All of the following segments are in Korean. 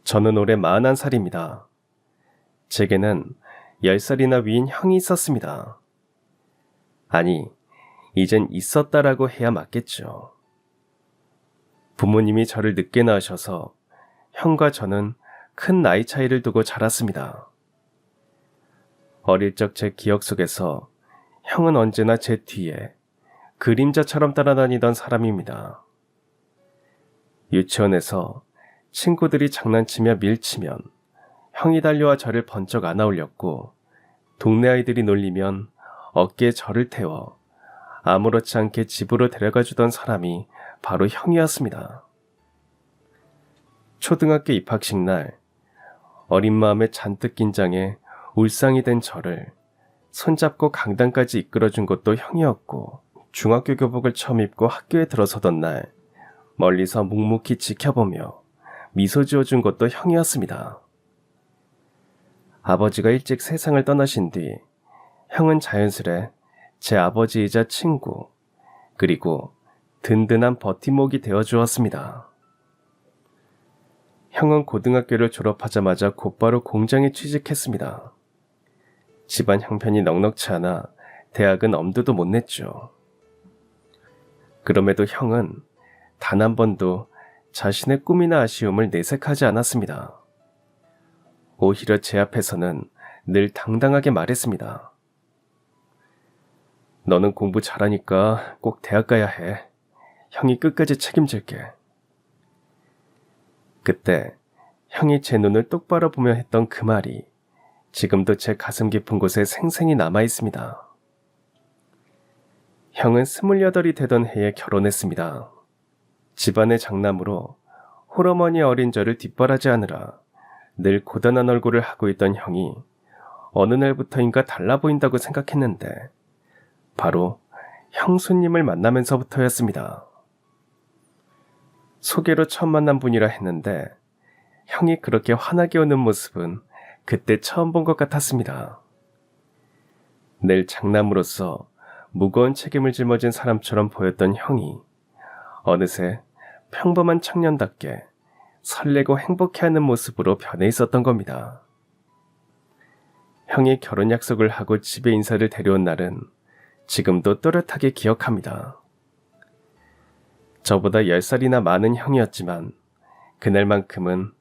저는 올해 41살입니다. 제게는 10살이나 위인 형이 있었습니다. 아니, 이젠 있었다라고 해야 맞겠죠. 부모님이 저를 늦게 낳으셔서 형과 저는 큰 나이 차이를 두고 자랐습니다. 어릴 적 제 기억 속에서 형은 언제나 제 뒤에 그림자처럼 따라다니던 사람입니다. 유치원에서 친구들이 장난치며 밀치면 형이 달려와 저를 번쩍 안아 올렸고, 동네 아이들이 놀리면 어깨에 저를 태워 아무렇지 않게 집으로 데려가 주던 사람이 바로 형이었습니다. 초등학교 입학식 날 어린 마음에 잔뜩 긴장해 울상이 된 저를 손잡고 강당까지 이끌어준 것도 형이었고, 중학교 교복을 처음 입고 학교에 들어서던 날 멀리서 묵묵히 지켜보며 미소 지어준 것도 형이었습니다. 아버지가 일찍 세상을 떠나신 뒤 형은 자연스레 제 아버지이자 친구, 그리고 든든한 버팀목이 되어주었습니다. 형은 고등학교를 졸업하자마자 곧바로 공장에 취직했습니다. 집안 형편이 넉넉치 않아 대학은 엄두도 못 냈죠. 그럼에도 형은 단 한 번도 자신의 꿈이나 아쉬움을 내색하지 않았습니다. 오히려 제 앞에서는 늘 당당하게 말했습니다. 너는 공부 잘하니까 꼭 대학 가야 해. 형이 끝까지 책임질게. 그때 형이 제 눈을 똑바로 보며 했던 그 말이 지금도 제 가슴 깊은 곳에 생생히 남아 있습니다. 형은 28이 되던 해에 결혼했습니다. 집안의 장남으로 홀어머니 어린 저를 뒷바라지하느라 늘 고단한 얼굴을 하고 있던 형이 어느 날부터인가 달라 보인다고 생각했는데 바로 형수님을 만나면서부터였습니다. 소개로 처음 만난 분이라 했는데 형이 그렇게 환하게 웃는 모습은 그때 처음 본 것 같았습니다. 늘 장남으로서 무거운 책임을 짊어진 사람처럼 보였던 형이 어느새 평범한 청년답게 설레고 행복해하는 모습으로 변해 있었던 겁니다. 형이 결혼 약속을 하고 집에 인사를 데려온 날은 지금도 또렷하게 기억합니다. 저보다 10살이나 많은 형이었지만 그날만큼은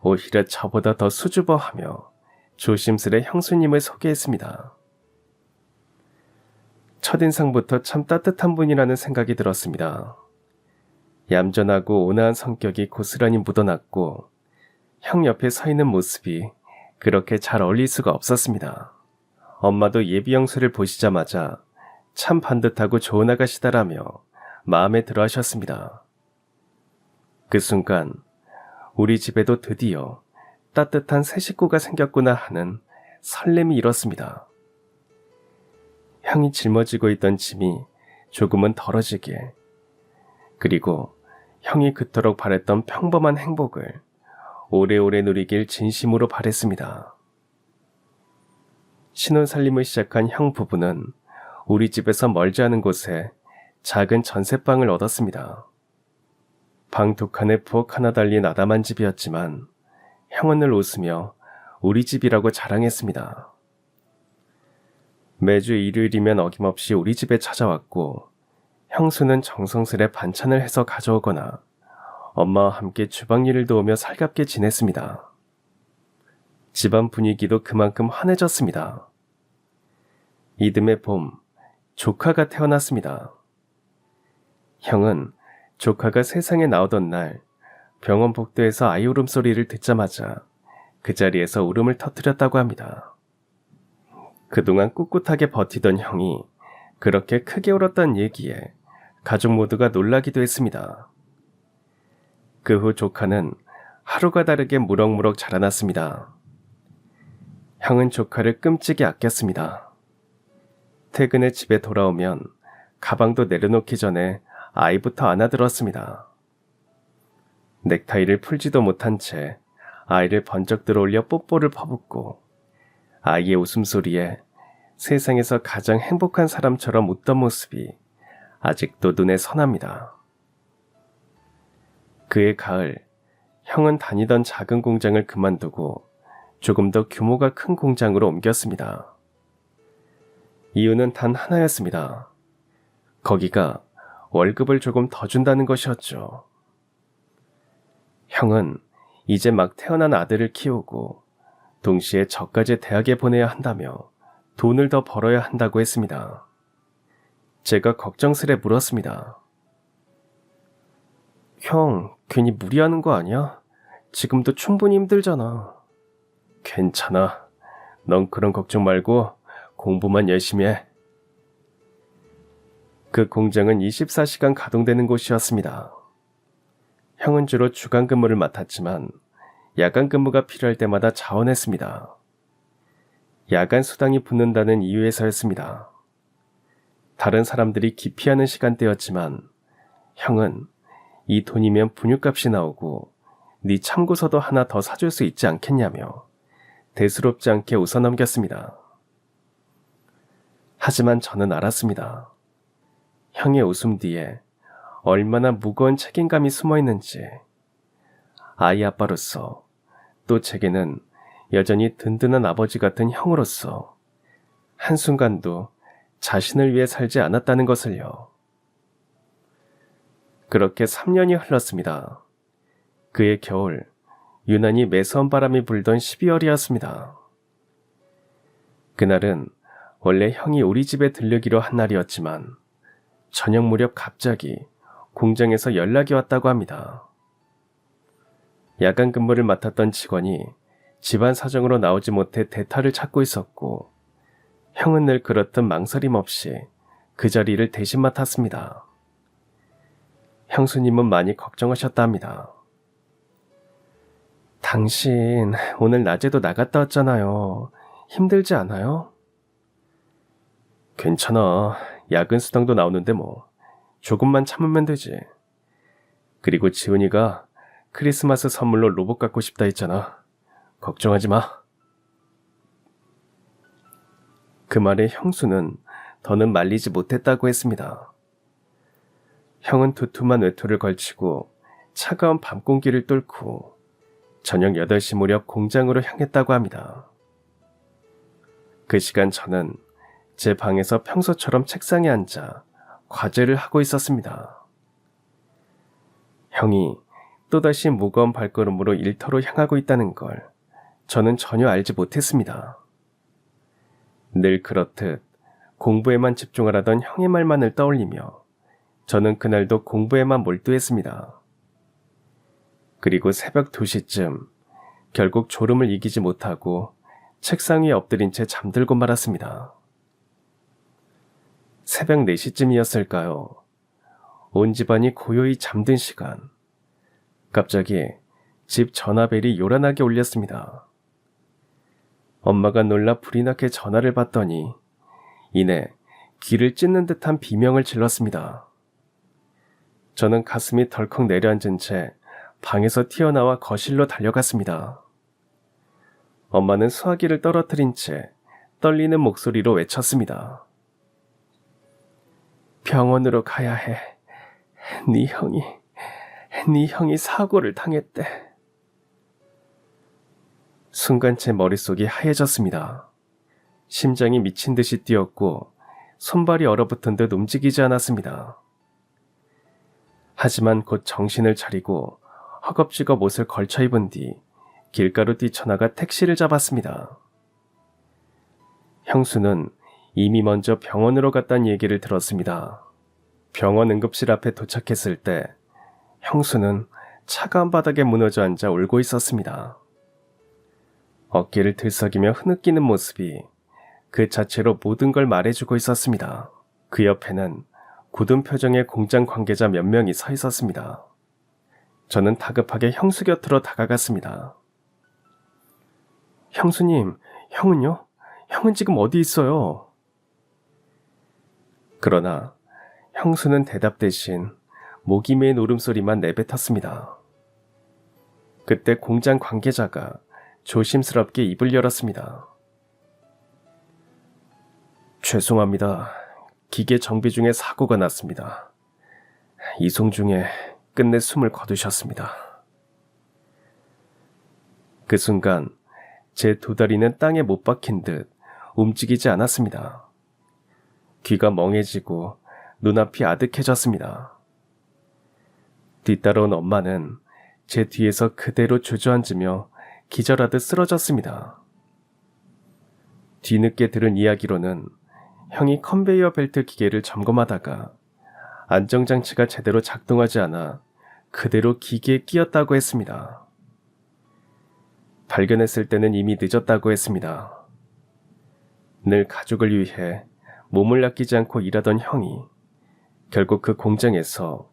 오히려 저보다 더 수줍어하며 조심스레 형수님을 소개했습니다. 첫인상부터 참 따뜻한 분이라는 생각이 들었습니다. 얌전하고 온화한 성격이 고스란히 묻어났고 형 옆에 서 있는 모습이 그렇게 잘 어울릴 수가 없었습니다. 엄마도 예비 형수를 보시자마자 참 반듯하고 좋은 아가씨다라며 마음에 들어 하셨습니다. 그 순간 우리 집에도 드디어 따뜻한 새 식구가 생겼구나 하는 설렘이 일었습니다. 형이 짊어지고 있던 짐이 조금은 덜어지게, 그리고 형이 그토록 바랬던 평범한 행복을 오래오래 누리길 진심으로 바랬습니다. 신혼살림을 시작한 형 부부는 우리 집에서 멀지 않은 곳에 작은 전셋방을 얻었습니다. 방 2칸에 부엌 하나 달린 아담한 집이었지만 형은 늘 웃으며 우리 집이라고 자랑했습니다. 매주 일요일이면 어김없이 우리 집에 찾아왔고 형수는 정성스레 반찬을 해서 가져오거나 엄마와 함께 주방 일을 도우며 살갑게 지냈습니다. 집안 분위기도 그만큼 환해졌습니다. 이듬해 봄, 조카가 태어났습니다. 형은 조카가 세상에 나오던 날 병원 복도에서 아이 울음소리를 듣자마자 그 자리에서 울음을 터뜨렸다고 합니다. 그동안 꿋꿋하게 버티던 형이 그렇게 크게 울었다는 얘기에 가족 모두가 놀라기도 했습니다. 그 후 조카는 하루가 다르게 무럭무럭 자라났습니다. 형은 조카를 끔찍이 아꼈습니다. 퇴근해 집에 돌아오면 가방도 내려놓기 전에 아이부터 안아들었습니다. 넥타이를 풀지도 못한 채 아이를 번쩍 들어올려 뽀뽀를 퍼붓고 아이의 웃음소리에 세상에서 가장 행복한 사람처럼 웃던 모습이 아직도 눈에 선합니다. 그해 가을, 형은 다니던 작은 공장을 그만두고 조금 더 규모가 큰 공장으로 옮겼습니다. 이유는 단 하나였습니다. 거기가 월급을 조금 더 준다는 것이었죠. 형은 이제 막 태어난 아들을 키우고 동시에 저까지 대학에 보내야 한다며 돈을 더 벌어야 한다고 했습니다. 제가 걱정스레 물었습니다. 형, 괜히 무리하는 거 아니야? 지금도 충분히 힘들잖아. 괜찮아. 넌 그런 걱정 말고 공부만 열심히 해. 그 공장은 24시간 가동되는 곳이었습니다. 형은 주로 주간 근무를 맡았지만 야간 근무가 필요할 때마다 자원했습니다. 야간 수당이 붙는다는 이유에서였습니다. 다른 사람들이 기피하는 시간대였지만 형은 이 돈이면 분유값이 나오고 네 참고서도 하나 더 사줄 수 있지 않겠냐며 대수롭지 않게 웃어넘겼습니다. 하지만 저는 알았습니다. 형의 웃음 뒤에 얼마나 무거운 책임감이 숨어 있는지. 아이 아빠로서, 또 제게는 여전히 든든한 아버지 같은 형으로서 한순간도 자신을 위해 살지 않았다는 것을요. 그렇게 3년이 흘렀습니다. 그의 겨울, 유난히 매서운 바람이 불던 12월이었습니다. 그날은 원래 형이 우리 집에 들르기로 한 날이었지만 저녁 무렵 갑자기 공장에서 연락이 왔다고 합니다. 야간 근무를 맡았던 직원이 집안 사정으로 나오지 못해 대타를 찾고 있었고 형은 늘 그렇듯 망설임 없이 그 자리를 대신 맡았습니다. 형수님은 많이 걱정하셨다 합니다. 당신 오늘 낮에도 나갔다 왔잖아요. 힘들지 않아요? 괜찮아. 야근 수당도 나오는데 뭐. 조금만 참으면 되지. 그리고 지훈이가 크리스마스 선물로 로봇 갖고 싶다 했잖아. 걱정하지 마. 그 말에 형수는 더는 말리지 못했다고 했습니다. 형은 두툼한 외투를 걸치고 차가운 밤 공기를 뚫고 저녁 8시 무렵 공장으로 향했다고 합니다. 그 시간 저는 제 방에서 평소처럼 책상에 앉아 과제를 하고 있었습니다. 형이 또다시 무거운 발걸음으로 일터로 향하고 있다는 걸 저는 전혀 알지 못했습니다. 늘 그렇듯 공부에만 집중하라던 형의 말만을 떠올리며 저는 그날도 공부에만 몰두했습니다. 그리고 새벽 2시쯤 결국 졸음을 이기지 못하고 책상 위에 엎드린 채 잠들고 말았습니다. 새벽 4시쯤이었을까요? 온 집안이 고요히 잠든 시간. 갑자기 집 전화벨이 요란하게 울렸습니다. 엄마가 놀라 불이 나게 전화를 받더니 이내 귀를 찢는 듯한 비명을 질렀습니다. 저는 가슴이 덜컥 내려앉은 채 방에서 튀어나와 거실로 달려갔습니다. 엄마는 수화기를 떨어뜨린 채 떨리는 목소리로 외쳤습니다. 병원으로 가야 해. 네 형이 사고를 당했대. 순간 제 머릿속이 하얘졌습니다. 심장이 미친 듯이 뛰었고 손발이 얼어붙은 듯 움직이지 않았습니다. 하지만 곧 정신을 차리고 허겁지겁 옷을 걸쳐 입은 뒤 길가로 뛰쳐나가 택시를 잡았습니다. 형수는 이미 먼저 병원으로 갔다는 얘기를 들었습니다. 병원 응급실 앞에 도착했을 때 형수는 차가운 바닥에 무너져 앉아 울고 있었습니다. 어깨를 들썩이며 흐느끼는 모습이 그 자체로 모든 걸 말해주고 있었습니다. 그 옆에는 굳은 표정의 공장 관계자 몇 명이 서 있었습니다. 저는 다급하게 형수 곁으로 다가갔습니다. 형수님, 형은요? 형은 지금 어디 있어요? 그러나 형수는 대답 대신 목이 메인 울음소리만 내뱉었습니다. 그때 공장 관계자가 조심스럽게 입을 열었습니다. 죄송합니다. 기계 정비 중에 사고가 났습니다. 이송 중에 끝내 숨을 거두셨습니다. 그 순간 제 두 다리는 땅에 못 박힌 듯 움직이지 않았습니다. 귀가 멍해지고 눈앞이 아득해졌습니다. 뒤따라온 엄마는 제 뒤에서 그대로 주저앉으며 기절하듯 쓰러졌습니다. 뒤늦게 들은 이야기로는 형이 컨베이어 벨트 기계를 점검하다가 안정장치가 제대로 작동하지 않아 그대로 기계에 끼었다고 했습니다. 발견했을 때는 이미 늦었다고 했습니다. 늘 가족을 위해 몸을 아끼지 않고 일하던 형이 결국 그 공장에서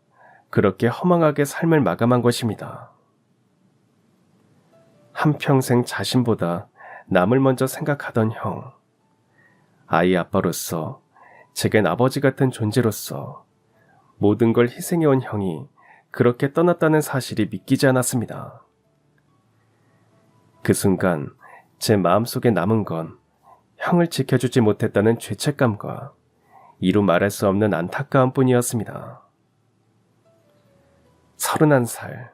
그렇게 허망하게 삶을 마감한 것입니다. 한평생 자신보다 남을 먼저 생각하던 형, 아이 아빠로서 제겐 아버지 같은 존재로서 모든 걸 희생해온 형이 그렇게 떠났다는 사실이 믿기지 않았습니다. 그 순간 제 마음속에 남은 건 형을 지켜주지 못했다는 죄책감과 이루 말할 수 없는 안타까움 뿐이었습니다. 31살,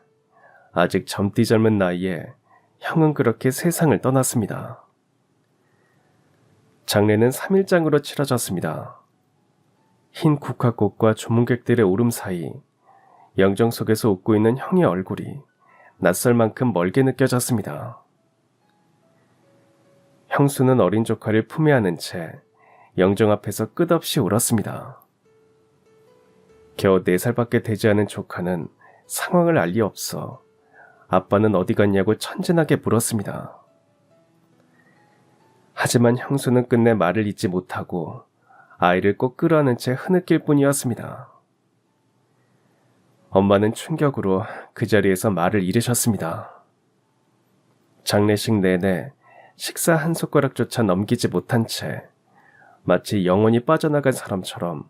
아직 젊디 젊은 나이에 형은 그렇게 세상을 떠났습니다. 장례는 3일장으로 치러졌습니다. 흰 국화꽃과 조문객들의 울음 사이 영정 속에서 웃고 있는 형의 얼굴이 낯설 만큼 멀게 느껴졌습니다. 형수는 어린 조카를 품에 안은 채 영정 앞에서 끝없이 울었습니다. 겨우 4살밖에 되지 않은 조카는 상황을 알 리 없어 아빠는 어디 갔냐고 천진하게 물었습니다. 하지만 형수는 끝내 말을 잇지 못하고 아이를 꼭 끌어안은 채 흐느낄 뿐이었습니다. 엄마는 충격으로 그 자리에서 말을 잃으셨습니다. 장례식 내내 식사 한 숟가락조차 넘기지 못한 채 마치 영혼이 빠져나간 사람처럼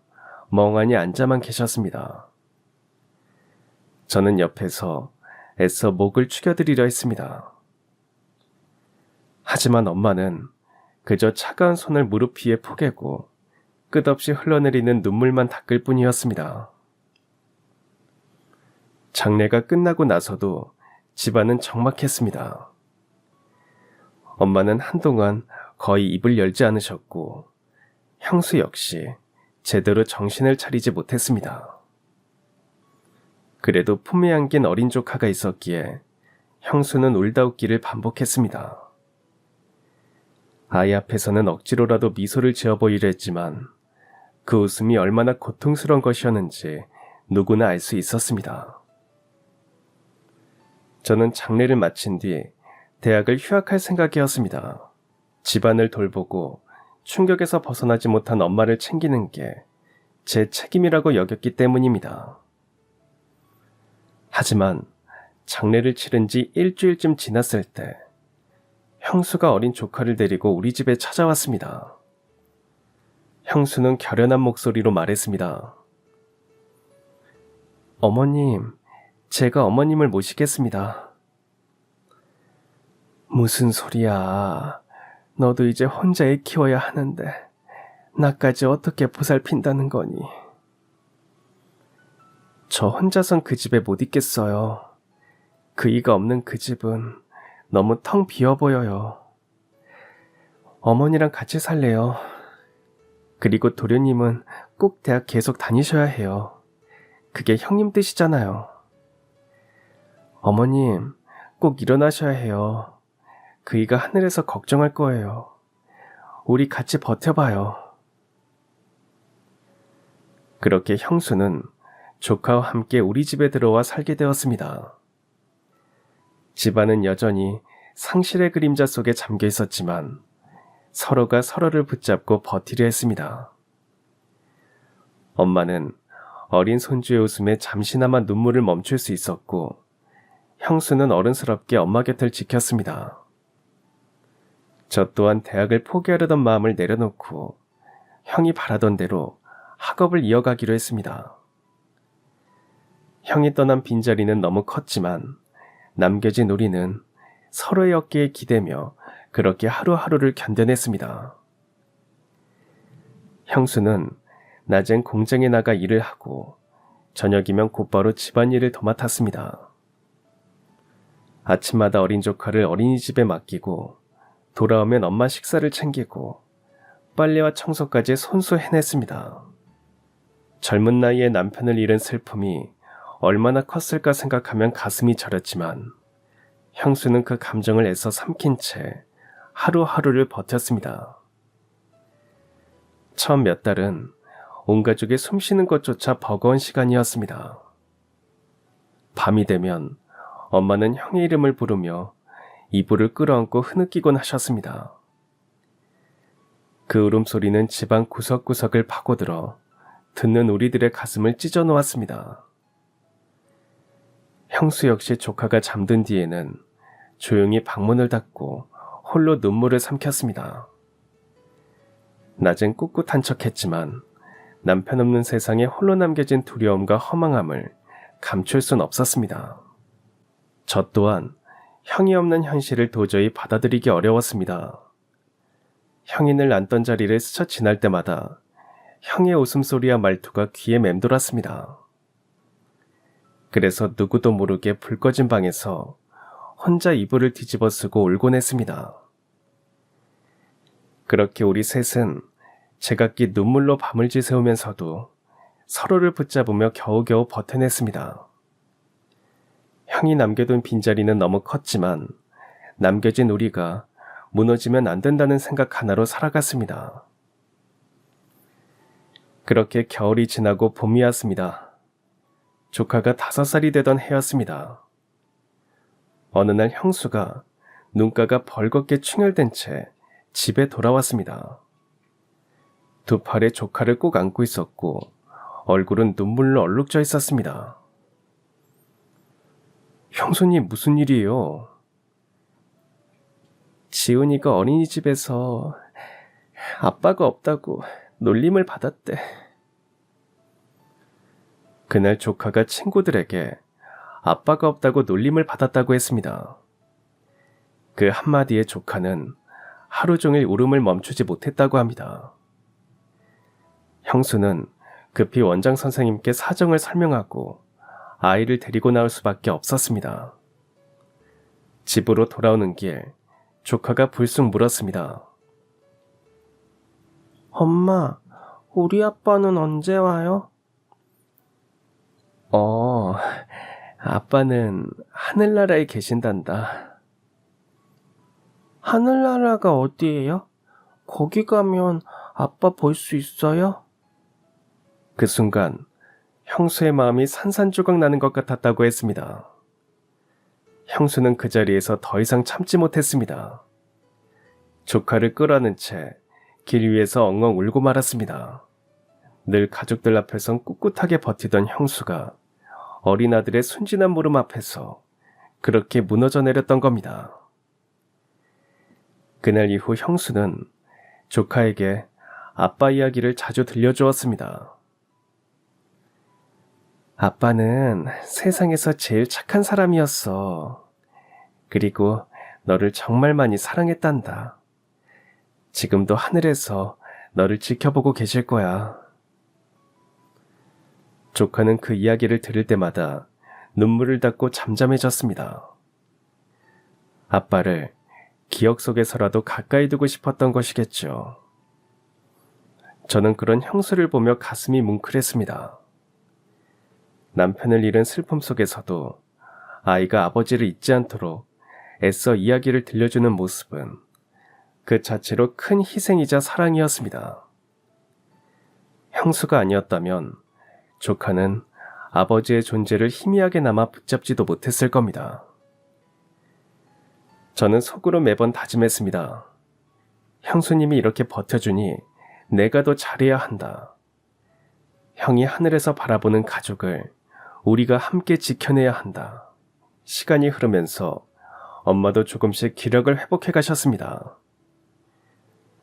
멍하니 앉아만 계셨습니다. 저는 옆에서 애써 목을 축여드리려 했습니다. 하지만 엄마는 그저 차가운 손을 무릎 위에 포개고 끝없이 흘러내리는 눈물만 닦을 뿐이었습니다. 장례가 끝나고 나서도 집안은 적막했습니다. 엄마는 한동안 거의 입을 열지 않으셨고 형수 역시 제대로 정신을 차리지 못했습니다. 그래도 품에 안긴 어린 조카가 있었기에 형수는 울다 웃기를 반복했습니다. 아이 앞에서는 억지로라도 미소를 지어 보이려 했지만 그 웃음이 얼마나 고통스러운 것이었는지 누구나 알 수 있었습니다. 저는 장례를 마친 뒤 대학을 휴학할 생각이었습니다. 집안을 돌보고 충격에서 벗어나지 못한 엄마를 챙기는 게 제 책임이라고 여겼기 때문입니다. 하지만 장례를 치른 지 일주일쯤 지났을 때 형수가 어린 조카를 데리고 우리 집에 찾아왔습니다. 형수는 결연한 목소리로 말했습니다. 어머님, 제가 어머님을 모시겠습니다. 무슨 소리야. 너도 이제 혼자 애 키워야 하는데 나까지 어떻게 보살핀다는 거니? 저 혼자선 그 집에 못 있겠어요. 그이가 없는 그 집은 너무 텅 비어 보여요. 어머니랑 같이 살래요. 그리고 도련님은 꼭 대학 계속 다니셔야 해요. 그게 형님 뜻이잖아요. 어머님, 꼭 일어나셔야 해요. 그이가 하늘에서 걱정할 거예요. 우리 같이 버텨봐요. 그렇게 형수는 조카와 함께 우리 집에 들어와 살게 되었습니다. 집안은 여전히 상실의 그림자 속에 잠겨 있었지만 서로가 서로를 붙잡고 버티려 했습니다. 엄마는 어린 손주의 웃음에 잠시나마 눈물을 멈출 수 있었고 형수는 어른스럽게 엄마 곁을 지켰습니다. 저 또한 대학을 포기하려던 마음을 내려놓고 형이 바라던 대로 학업을 이어가기로 했습니다. 형이 떠난 빈자리는 너무 컸지만 남겨진 우리는 서로의 어깨에 기대며 그렇게 하루하루를 견뎌냈습니다. 형수는 낮엔 공장에 나가 일을 하고 저녁이면 곧바로 집안일을 도맡았습니다. 아침마다 어린 조카를 어린이집에 맡기고 돌아오면 엄마 식사를 챙기고 빨래와 청소까지 손수 해냈습니다. 젊은 나이에 남편을 잃은 슬픔이 얼마나 컸을까 생각하면 가슴이 저렸지만 형수는 그 감정을 애써 삼킨 채 하루하루를 버텼습니다. 처음 몇 달은 온 가족이 숨쉬는 것조차 버거운 시간이었습니다. 밤이 되면 엄마는 형의 이름을 부르며 이불을 끌어안고 흐느끼곤 하셨습니다. 그 울음소리는 집안 구석구석을 파고들어 듣는 우리들의 가슴을 찢어 놓았습니다. 형수 역시 조카가 잠든 뒤에는 조용히 방문을 닫고 홀로 눈물을 삼켰습니다. 낮엔 꿋꿋한 척했지만 남편 없는 세상에 홀로 남겨진 두려움과 허망함을 감출 순 없었습니다. 저 또한 형이 없는 현실을 도저히 받아들이기 어려웠습니다. 형이 늘 앉던 자리를 스쳐 지날 때마다 형의 웃음소리와 말투가 귀에 맴돌았습니다. 그래서 누구도 모르게 불 꺼진 방에서 혼자 이불을 뒤집어 쓰고 울곤 했습니다. 그렇게 우리 셋은 제각기 눈물로 밤을 지새우면서도 서로를 붙잡으며 겨우겨우 버텨냈습니다. 형이 남겨둔 빈자리는 너무 컸지만 남겨진 우리가 무너지면 안 된다는 생각 하나로 살아갔습니다. 그렇게 겨울이 지나고 봄이 왔습니다. 조카가 5살이 되던 해였습니다. 어느 날 형수가 눈가가 벌겋게 충혈된 채 집에 돌아왔습니다. 두 팔에 조카를 꼭 안고 있었고 얼굴은 눈물로 얼룩져 있었습니다. 형수님, 무슨 일이에요? 지훈이가 어린이집에서 아빠가 없다고 놀림을 받았대. 그날 조카가 친구들에게 아빠가 없다고 놀림을 받았다고 했습니다. 그 한마디에 조카는 하루 종일 울음을 멈추지 못했다고 합니다. 형수는 급히 원장 선생님께 사정을 설명하고 아이를 데리고 나올 수밖에 없었습니다. 집으로 돌아오는 길, 조카가 불쑥 물었습니다. 엄마, 우리 아빠는 언제 와요? 아빠는 하늘나라에 계신단다. 하늘나라가 어디예요? 거기 가면 아빠 볼 수 있어요? 그 순간 형수의 마음이 산산조각 나는 것 같았다고 했습니다. 형수는 그 자리에서 더 이상 참지 못했습니다. 조카를 끌어안은 채 길 위에서 엉엉 울고 말았습니다. 늘 가족들 앞에선 꿋꿋하게 버티던 형수가 어린 아들의 순진한 물음 앞에서 그렇게 무너져 내렸던 겁니다. 그날 이후 형수는 조카에게 아빠 이야기를 자주 들려주었습니다. 아빠는 세상에서 제일 착한 사람이었어. 그리고 너를 정말 많이 사랑했단다. 지금도 하늘에서 너를 지켜보고 계실 거야. 조카는 그 이야기를 들을 때마다 눈물을 닦고 잠잠해졌습니다. 아빠를 기억 속에서라도 가까이 두고 싶었던 것이겠죠. 저는 그런 형수를 보며 가슴이 뭉클했습니다. 남편을 잃은 슬픔 속에서도 아이가 아버지를 잊지 않도록 애써 이야기를 들려주는 모습은 그 자체로 큰 희생이자 사랑이었습니다. 형수가 아니었다면 조카는 아버지의 존재를 희미하게 남아 붙잡지도 못했을 겁니다. 저는 속으로 매번 다짐했습니다. 형수님이 이렇게 버텨주니 내가 더 잘해야 한다. 형이 하늘에서 바라보는 가족을 우리가 함께 지켜내야 한다. 시간이 흐르면서 엄마도 조금씩 기력을 회복해 가셨습니다.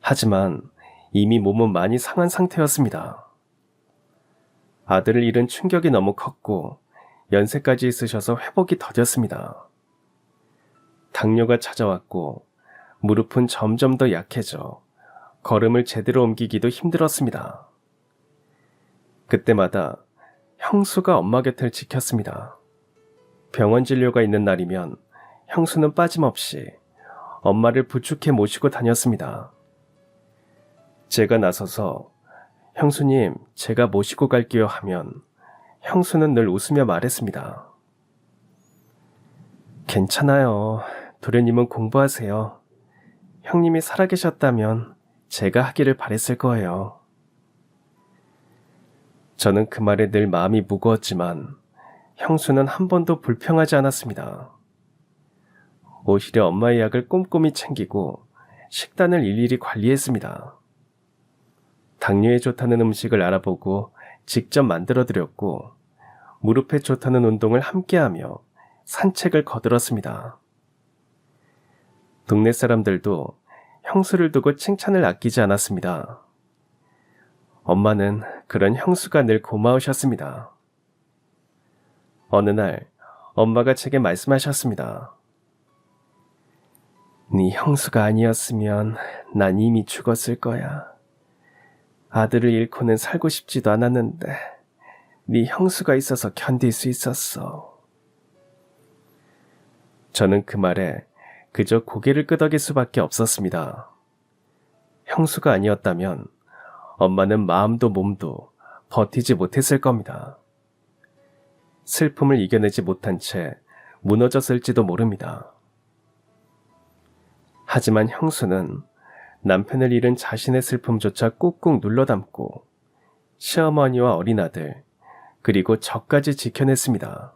하지만 이미 몸은 많이 상한 상태였습니다. 아들을 잃은 충격이 너무 컸고 연세까지 있으셔서 회복이 더뎠습니다. 당뇨가 찾아왔고 무릎은 점점 더 약해져 걸음을 제대로 옮기기도 힘들었습니다. 그때마다 형수가 엄마 곁을 지켰습니다. 병원 진료가 있는 날이면 형수는 빠짐없이 엄마를 부축해 모시고 다녔습니다. 제가 나서서 형수님, 제가 모시고 갈게요 하면 형수는 늘 웃으며 말했습니다. 괜찮아요. 도련님은 공부하세요. 형님이 살아계셨다면 제가 하기를 바랬을 거예요. 저는 그 말에 늘 마음이 무거웠지만 형수는 한 번도 불평하지 않았습니다. 오히려 엄마의 약을 꼼꼼히 챙기고 식단을 일일이 관리했습니다. 당뇨에 좋다는 음식을 알아보고 직접 만들어드렸고 무릎에 좋다는 운동을 함께하며 산책을 거들었습니다. 동네 사람들도 형수를 두고 칭찬을 아끼지 않았습니다. 엄마는 그런 형수가 늘 고마우셨습니다. 어느 날 엄마가 제게 말씀하셨습니다. 네 형수가 아니었으면 난 이미 죽었을 거야. 아들을 잃고는 살고 싶지도 않았는데 네 형수가 있어서 견딜 수 있었어. 저는 그 말에 그저 고개를 끄덕일 수밖에 없었습니다. 형수가 아니었다면 엄마는 마음도 몸도 버티지 못했을 겁니다. 슬픔을 이겨내지 못한 채 무너졌을지도 모릅니다. 하지만 형수는 남편을 잃은 자신의 슬픔조차 꾹꾹 눌러 담고 시어머니와 어린아들 그리고 저까지 지켜냈습니다.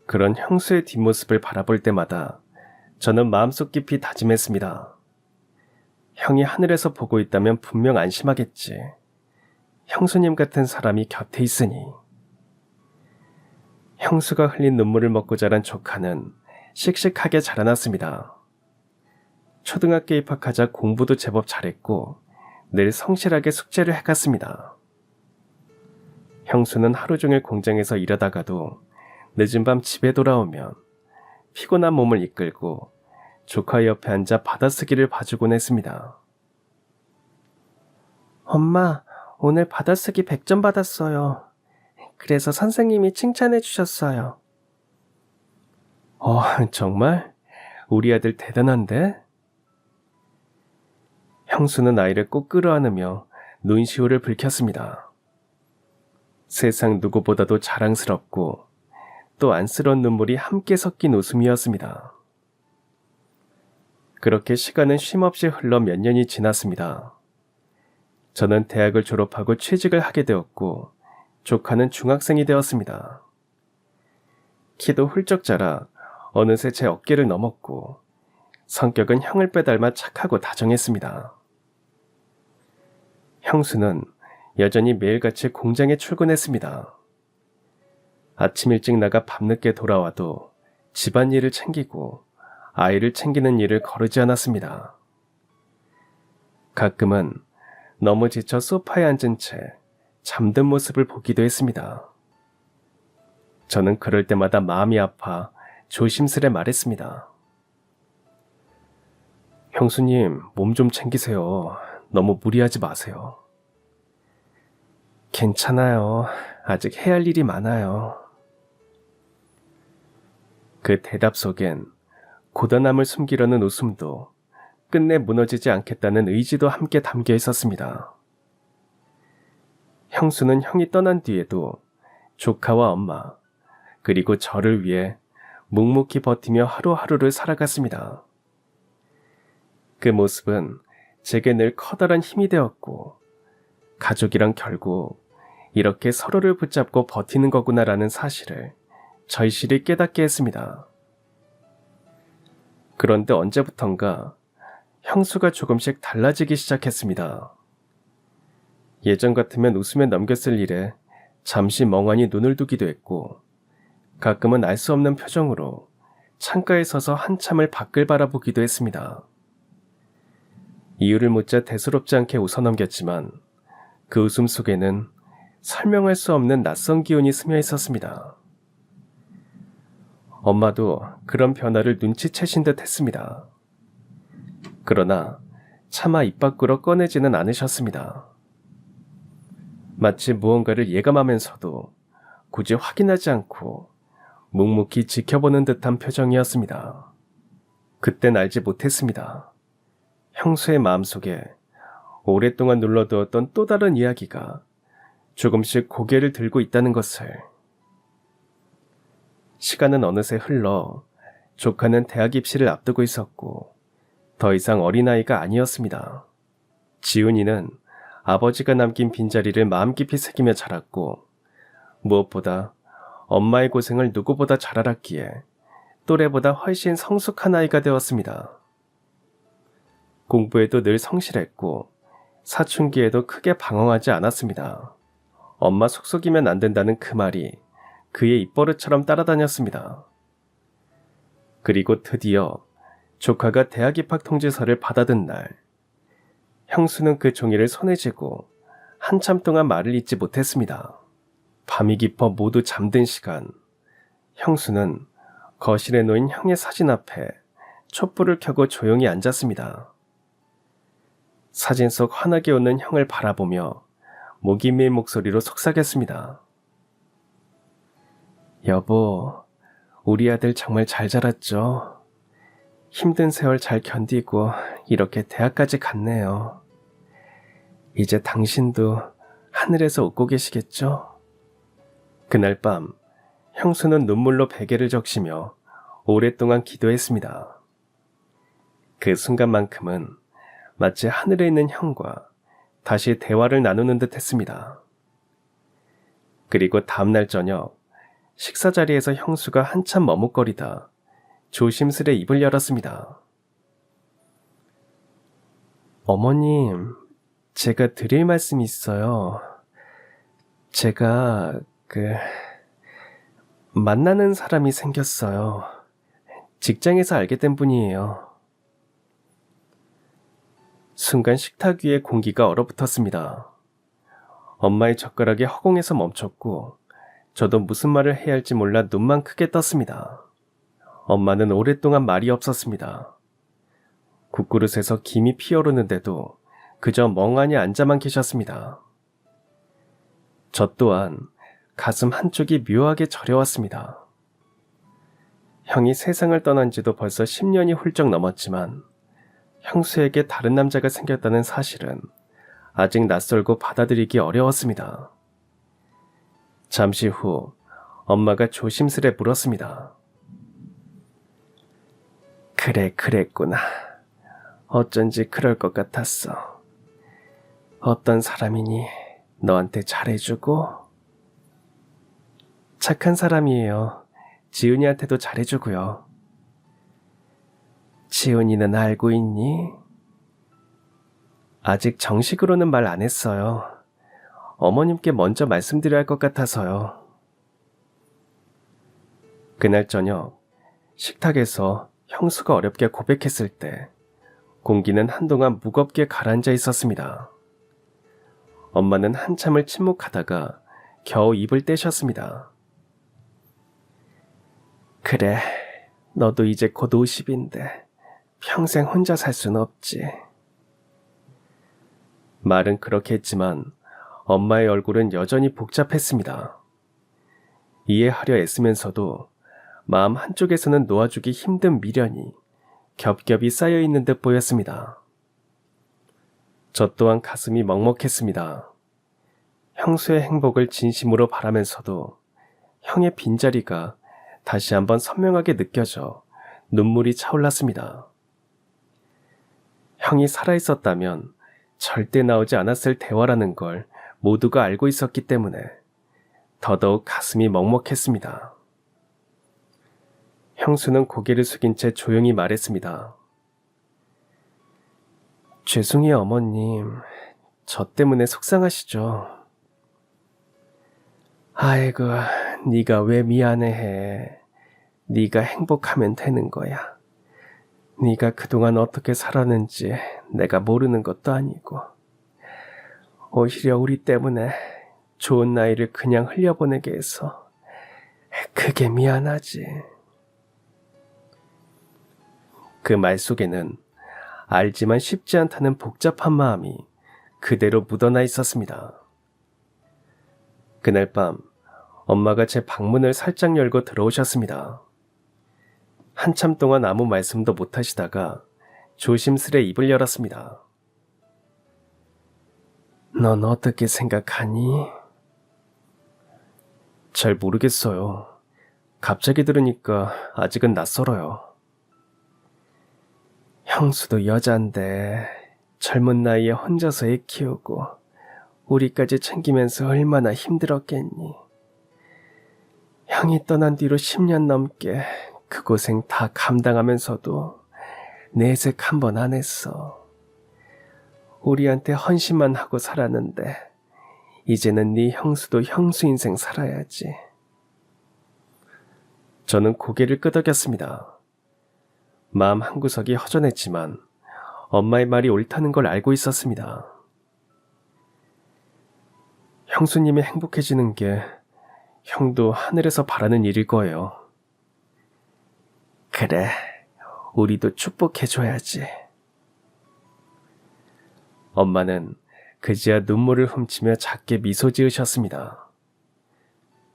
그런 형수의 뒷모습을 바라볼 때마다 저는 마음속 깊이 다짐했습니다. 형이 하늘에서 보고 있다면 분명 안심하겠지. 형수님 같은 사람이 곁에 있으니. 형수가 흘린 눈물을 먹고 자란 조카는 씩씩하게 자라났습니다. 초등학교 입학하자 공부도 제법 잘했고 늘 성실하게 숙제를 해갔습니다. 형수는 하루 종일 공장에서 일하다가도 늦은 밤 집에 돌아오면 피곤한 몸을 이끌고 조카 옆에 앉아 받아쓰기를 봐주곤 했습니다. 엄마, 오늘 받아쓰기 100점 받았어요. 그래서 선생님이 칭찬해 주셨어요. 정말? 우리 아들 대단한데? 형수는 아이를 꼭 끌어안으며 눈시울을 붉혔습니다. 세상 누구보다도 자랑스럽고 또 안쓰러운 눈물이 함께 섞인 웃음이었습니다. 그렇게 시간은 쉼없이 흘러 몇 년이 지났습니다. 저는 대학을 졸업하고 취직을 하게 되었고 조카는 중학생이 되었습니다. 키도 훌쩍 자라 어느새 제 어깨를 넘었고 성격은 형을 빼닮아 착하고 다정했습니다. 형수는 여전히 매일같이 공장에 출근했습니다. 아침 일찍 나가 밤늦게 돌아와도 집안일을 챙기고 아이를 챙기는 일을 거르지 않았습니다. 가끔은 너무 지쳐 소파에 앉은 채 잠든 모습을 보기도 했습니다. 저는 그럴 때마다 마음이 아파 조심스레 말했습니다. 형수님, 몸 좀 챙기세요. 너무 무리하지 마세요. 괜찮아요. 아직 해야 할 일이 많아요. 그 대답 속엔 고단함을 숨기려는 웃음도 끝내 무너지지 않겠다는 의지도 함께 담겨 있었습니다. 형수는 형이 떠난 뒤에도 조카와 엄마, 그리고 저를 위해 묵묵히 버티며 하루하루를 살아갔습니다. 그 모습은 제게 늘 커다란 힘이 되었고, 가족이란 결국 이렇게 서로를 붙잡고 버티는 거구나라는 사실을 절실히 깨닫게 했습니다. 그런데 언제부턴가 형수가 조금씩 달라지기 시작했습니다. 예전 같으면 웃으며 넘겼을 일에 잠시 멍하니 눈을 두기도 했고 가끔은 알 수 없는 표정으로 창가에 서서 한참을 밖을 바라보기도 했습니다. 이유를 묻자 대수롭지 않게 웃어넘겼지만 그 웃음 속에는 설명할 수 없는 낯선 기운이 스며 있었습니다. 엄마도 그런 변화를 눈치채신 듯 했습니다. 그러나 차마 입 밖으로 꺼내지는 않으셨습니다. 마치 무언가를 예감하면서도 굳이 확인하지 않고 묵묵히 지켜보는 듯한 표정이었습니다. 그땐 알지 못했습니다. 형수의 마음속에 오랫동안 눌러두었던 또 다른 이야기가 조금씩 고개를 들고 있다는 것을. 시간은 어느새 흘러 조카는 대학 입시를 앞두고 있었고 더 이상 어린아이가 아니었습니다. 지훈이는 아버지가 남긴 빈자리를 마음 깊이 새기며 자랐고 무엇보다 엄마의 고생을 누구보다 잘 알았기에 또래보다 훨씬 성숙한 아이가 되었습니다. 공부에도 늘 성실했고 사춘기에도 크게 방황하지 않았습니다. 엄마 속속이면 안 된다는 그 말이 그의 입버릇처럼 따라다녔습니다. 그리고 드디어 조카가 대학 입학 통지서를 받아든 날, 형수는 그 종이를 손에 쥐고 한참 동안 말을 잇지 못했습니다. 밤이 깊어 모두 잠든 시간, 형수는 거실에 놓인 형의 사진 앞에 촛불을 켜고 조용히 앉았습니다. 사진 속 환하게 웃는 형을 바라보며 목이 메인 목소리로 속삭였습니다. 여보, 우리 아들 정말 잘 자랐죠? 힘든 세월 잘 견디고 이렇게 대학까지 갔네요. 이제 당신도 하늘에서 웃고 계시겠죠? 그날 밤, 형수는 눈물로 베개를 적시며 오랫동안 기도했습니다. 그 순간만큼은 마치 하늘에 있는 형과 다시 대화를 나누는 듯 했습니다. 그리고 다음날 저녁, 식사 자리에서 형수가 한참 머뭇거리다 조심스레 입을 열었습니다. 어머님, 제가 드릴 말씀이 있어요. 제가 만나는 사람이 생겼어요. 직장에서 알게 된 분이에요. 순간 식탁 위에 공기가 얼어붙었습니다. 엄마의 젓가락이 허공에서 멈췄고 저도 무슨 말을 해야 할지 몰라 눈만 크게 떴습니다. 엄마는 오랫동안 말이 없었습니다. 국그릇에서 김이 피어오르는데도 그저 멍하니 앉아만 계셨습니다. 저 또한 가슴 한쪽이 묘하게 저려왔습니다. 형이 세상을 떠난 지도 벌써 10년이 훌쩍 넘었지만 형수에게 다른 남자가 생겼다는 사실은 아직 낯설고 받아들이기 어려웠습니다. 잠시 후 엄마가 조심스레 물었습니다. 그랬구나. 어쩐지 그럴 것 같았어. 어떤 사람이니 너한테 잘해주고? 착한 사람이에요. 지훈이한테도 잘해주고요. 지훈이는 알고 있니? 아직 정식으로는 말 안 했어요. 어머님께 먼저 말씀드려야 할 것 같아서요. 그날 저녁, 식탁에서 형수가 어렵게 고백했을 때 공기는 한동안 무겁게 가라앉아 있었습니다. 엄마는 한참을 침묵하다가 겨우 입을 떼셨습니다. 그래, 너도 이제 곧 50인데 평생 혼자 살 순 없지. 말은 그렇게 했지만 엄마의 얼굴은 여전히 복잡했습니다. 이해하려 애쓰면서도 마음 한쪽에서는 놓아주기 힘든 미련이 겹겹이 쌓여있는 듯 보였습니다. 저 또한 가슴이 먹먹했습니다. 형수의 행복을 진심으로 바라면서도 형의 빈자리가 다시 한번 선명하게 느껴져 눈물이 차올랐습니다. 형이 살아있었다면 절대 나오지 않았을 대화라는 걸 모두가 알고 있었기 때문에 더더욱 가슴이 먹먹했습니다. 형수는 고개를 숙인 채 조용히 말했습니다. 죄송해요, 어머님. 저 때문에 속상하시죠? 아이고, 네가 왜 미안해해. 네가 행복하면 되는 거야. 네가 그동안 어떻게 살았는지 내가 모르는 것도 아니고 오히려 우리 때문에 좋은 나이를 그냥 흘려보내게 해서 그게 미안하지. 그 말 속에는 알지만 쉽지 않다는 복잡한 마음이 그대로 묻어나 있었습니다. 그날 밤 엄마가 제 방문을 살짝 열고 들어오셨습니다. 한참 동안 아무 말씀도 못 하시다가 조심스레 입을 열었습니다. 넌 어떻게 생각하니? 잘 모르겠어요. 갑자기 들으니까 아직은 낯설어요. 형수도 여잔데 젊은 나이에 혼자서 애 키우고 우리까지 챙기면서 얼마나 힘들었겠니. 형이 떠난 뒤로 10년 넘게 그 고생 다 감당하면서도 내색 한 번 안 했어. 우리한테 헌신만 하고 살았는데 이제는 네 형수도 형수 인생 살아야지. 저는 고개를 끄덕였습니다. 마음 한구석이 허전했지만 엄마의 말이 옳다는 걸 알고 있었습니다. 형수님이 행복해지는 게 형도 하늘에서 바라는 일일 거예요. 그래, 우리도 축복해줘야지. 엄마는 그제야 눈물을 훔치며 작게 미소 지으셨습니다.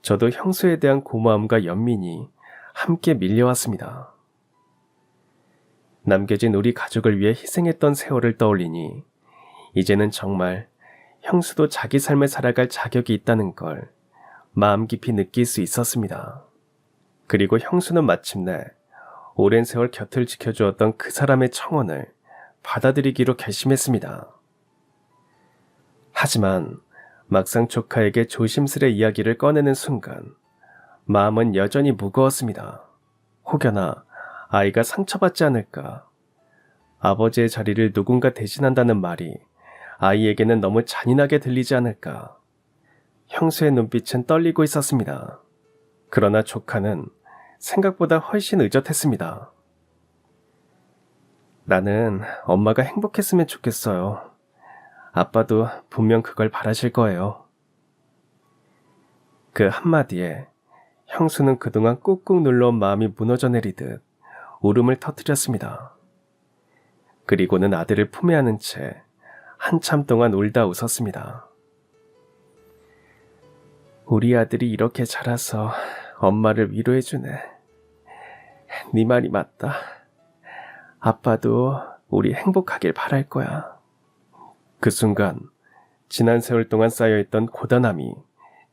저도 형수에 대한 고마움과 연민이 함께 밀려왔습니다. 남겨진 우리 가족을 위해 희생했던 세월을 떠올리니 이제는 정말 형수도 자기 삶을 살아갈 자격이 있다는 걸 마음 깊이 느낄 수 있었습니다. 그리고 형수는 마침내 오랜 세월 곁을 지켜주었던 그 사람의 청혼을 받아들이기로 결심했습니다. 하지만 막상 조카에게 조심스레 이야기를 꺼내는 순간 마음은 여전히 무거웠습니다. 혹여나 아이가 상처받지 않을까. 아버지의 자리를 누군가 대신한다는 말이 아이에게는 너무 잔인하게 들리지 않을까. 형수의 눈빛은 떨리고 있었습니다. 그러나 조카는 생각보다 훨씬 의젓했습니다. 나는 엄마가 행복했으면 좋겠어요. 아빠도 분명 그걸 바라실 거예요. 그 한마디에 형수는 그동안 꾹꾹 눌러온 마음이 무너져 내리듯 울음을 터뜨렸습니다. 그리고는 아들을 품에 안은 채 한참 동안 울다 웃었습니다. 우리 아들이 이렇게 자라서 엄마를 위로해주네. 네 말이 맞다. 아빠도 우리 행복하길 바랄 거야. 그 순간 지난 세월 동안 쌓여있던 고단함이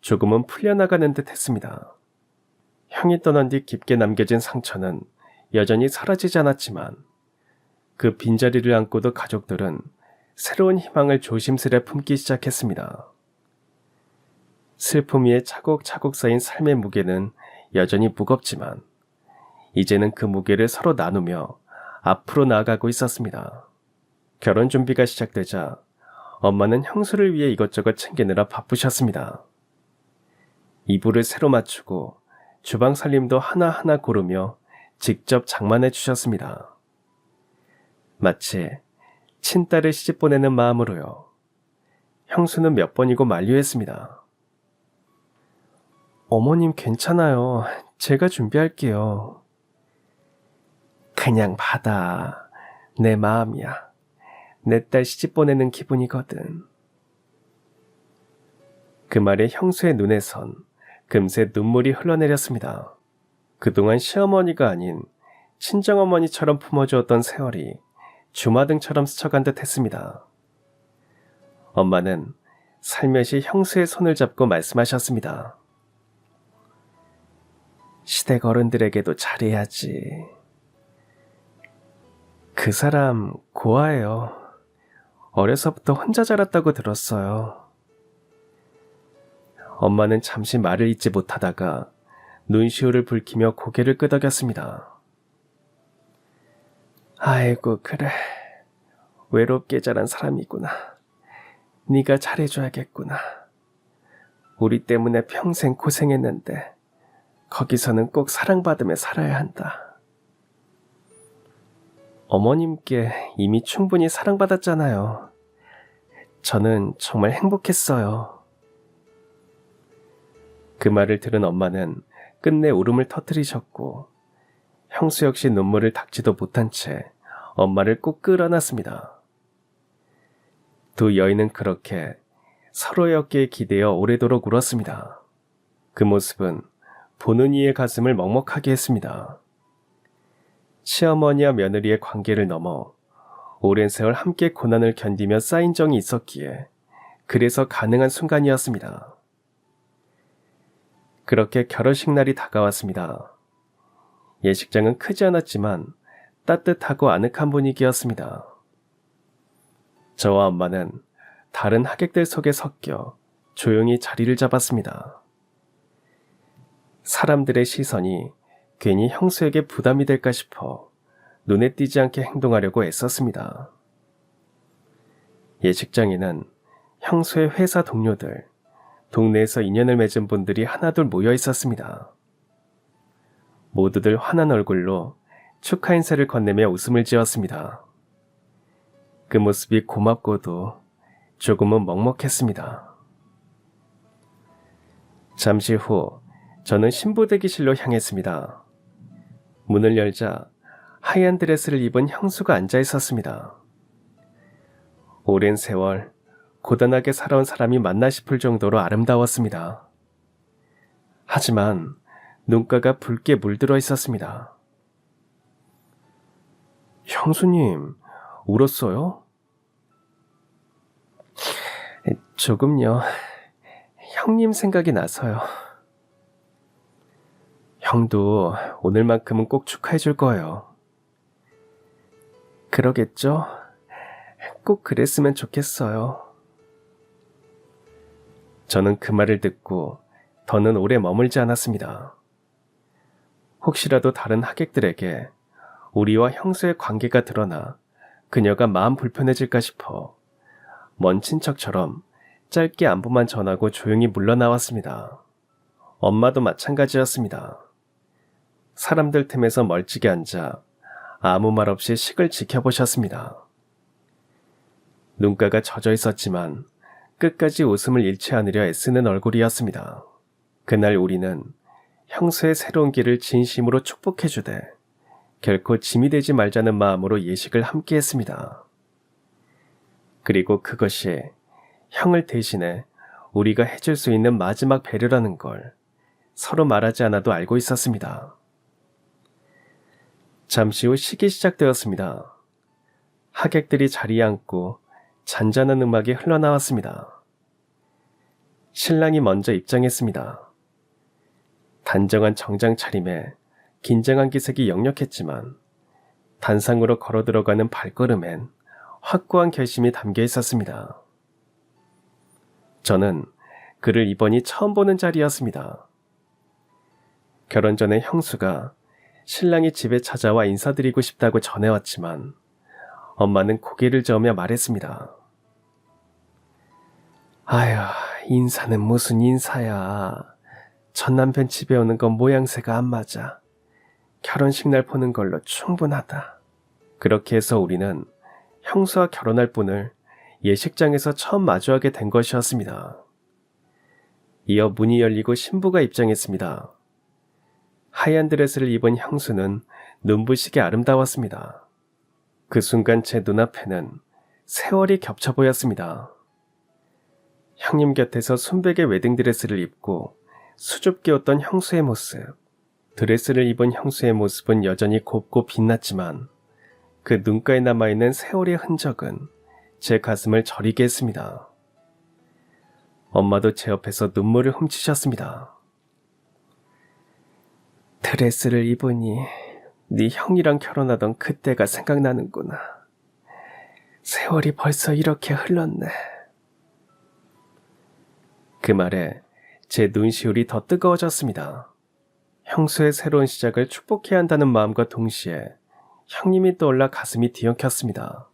조금은 풀려나가는 듯 했습니다. 형이 떠난 뒤 깊게 남겨진 상처는 여전히 사라지지 않았지만 그 빈자리를 안고도 가족들은 새로운 희망을 조심스레 품기 시작했습니다. 슬픔 위에 차곡차곡 쌓인 삶의 무게는 여전히 무겁지만 이제는 그 무게를 서로 나누며 앞으로 나아가고 있었습니다. 결혼 준비가 시작되자 엄마는 형수를 위해 이것저것 챙기느라 바쁘셨습니다. 이불을 새로 맞추고 주방 살림도 하나하나 고르며 직접 장만해 주셨습니다. 마치 친딸을 시집 보내는 마음으로요. 형수는 몇 번이고 만류했습니다. 어머님 괜찮아요. 제가 준비할게요. 그냥 받아. 내 마음이야. 내 딸 시집 보내는 기분이거든. 그 말에 형수의 눈에선 금세 눈물이 흘러내렸습니다. 그동안 시어머니가 아닌 친정어머니처럼 품어주었던 세월이 주마등처럼 스쳐간 듯 했습니다. 엄마는 살며시 형수의 손을 잡고 말씀하셨습니다. 시댁 어른들에게도 잘해야지. 그 사람 고아예요. 어려서부터 혼자 자랐다고 들었어요. 엄마는 잠시 말을 잇지 못하다가 눈시울을 붉히며 고개를 끄덕였습니다. 아이고 그래. 외롭게 자란 사람이구나. 네가 잘해줘야겠구나. 우리 때문에 평생 고생했는데 거기서는 꼭 사랑받으며 살아야 한다. 어머님께 이미 충분히 사랑받았잖아요. 저는 정말 행복했어요. 그 말을 들은 엄마는 끝내 울음을 터뜨리셨고 형수 역시 눈물을 닦지도 못한 채 엄마를 꼭 끌어안았습니다. 두 여인은 그렇게 서로의 어깨에 기대어 오래도록 울었습니다. 그 모습은 보는 이의 가슴을 먹먹하게 했습니다. 시어머니와 며느리의 관계를 넘어 오랜 세월 함께 고난을 견디며 쌓인 정이 있었기에 그래서 가능한 순간이었습니다. 그렇게 결혼식 날이 다가왔습니다. 예식장은 크지 않았지만 따뜻하고 아늑한 분위기였습니다. 저와 엄마는 다른 하객들 속에 섞여 조용히 자리를 잡았습니다. 사람들의 시선이 괜히 형수에게 부담이 될까 싶어 눈에 띄지 않게 행동하려고 애썼습니다. 예식장에는 형수의 회사 동료들, 동네에서 인연을 맺은 분들이 하나둘 모여 있었습니다. 모두들 환한 얼굴로 축하 인사를 건네며 웃음을 지었습니다. 그 모습이 고맙고도 조금은 먹먹했습니다. 잠시 후 저는 신부 대기실로 향했습니다. 문을 열자 하얀 드레스를 입은 형수가 앉아 있었습니다. 오랜 세월 고단하게 살아온 사람이 맞나 싶을 정도로 아름다웠습니다. 하지만 눈가가 붉게 물들어 있었습니다. 형수님, 울었어요? 조금요. 형님 생각이 나서요. 형도 오늘만큼은 꼭 축하해 줄 거예요. 그러겠죠? 꼭 그랬으면 좋겠어요. 저는 그 말을 듣고 더는 오래 머물지 않았습니다. 혹시라도 다른 하객들에게 우리와 형수의 관계가 드러나 그녀가 마음 불편해질까 싶어 먼 친척처럼 짧게 안부만 전하고 조용히 물러나왔습니다. 엄마도 마찬가지였습니다. 사람들 틈에서 멀찍이 앉아 아무 말 없이 식을 지켜보셨습니다. 눈가가 젖어 있었지만 끝까지 웃음을 잃지 않으려 애쓰는 얼굴이었습니다. 그날 우리는 형수의 새로운 길을 진심으로 축복해주되 결코 짐이 되지 말자는 마음으로 예식을 함께 했습니다. 그리고 그것이 형을 대신해 우리가 해줄 수 있는 마지막 배려라는 걸 서로 말하지 않아도 알고 있었습니다. 잠시 후 식이 시작되었습니다. 하객들이 자리에 앉고 잔잔한 음악이 흘러나왔습니다. 신랑이 먼저 입장했습니다. 단정한 정장 차림에 긴장한 기색이 역력했지만 단상으로 걸어 들어가는 발걸음엔 확고한 결심이 담겨 있었습니다. 저는 그를 이번이 처음 보는 자리였습니다. 결혼 전에 형수가 신랑이 집에 찾아와 인사드리고 싶다고 전해왔지만 엄마는 고개를 저으며 말했습니다. 아휴, 인사는 무슨 인사야. 전 남편 집에 오는 건 모양새가 안 맞아. 결혼식 날 보는 걸로 충분하다. 그렇게 해서 우리는 형수와 결혼할 분을 예식장에서 처음 마주하게 된 것이었습니다. 이어 문이 열리고 신부가 입장했습니다. 하얀 드레스를 입은 형수는 눈부시게 아름다웠습니다. 그 순간 제 눈앞에는 세월이 겹쳐 보였습니다. 형님 곁에서 순백의 웨딩드레스를 입고 수줍게 웃던 형수의 모습. 드레스를 입은 형수의 모습은 여전히 곱고 빛났지만 그 눈가에 남아있는 세월의 흔적은 제 가슴을 저리게 했습니다. 엄마도 제 옆에서 눈물을 훔치셨습니다. 드레스를 입으니 네 형이랑 결혼하던 그때가 생각나는구나. 세월이 벌써 이렇게 흘렀네. 그 말에 제 눈시울이 더 뜨거워졌습니다. 형수의 새로운 시작을 축복해야 한다는 마음과 동시에 형님이 떠올라 가슴이 뒤엉켰습니다.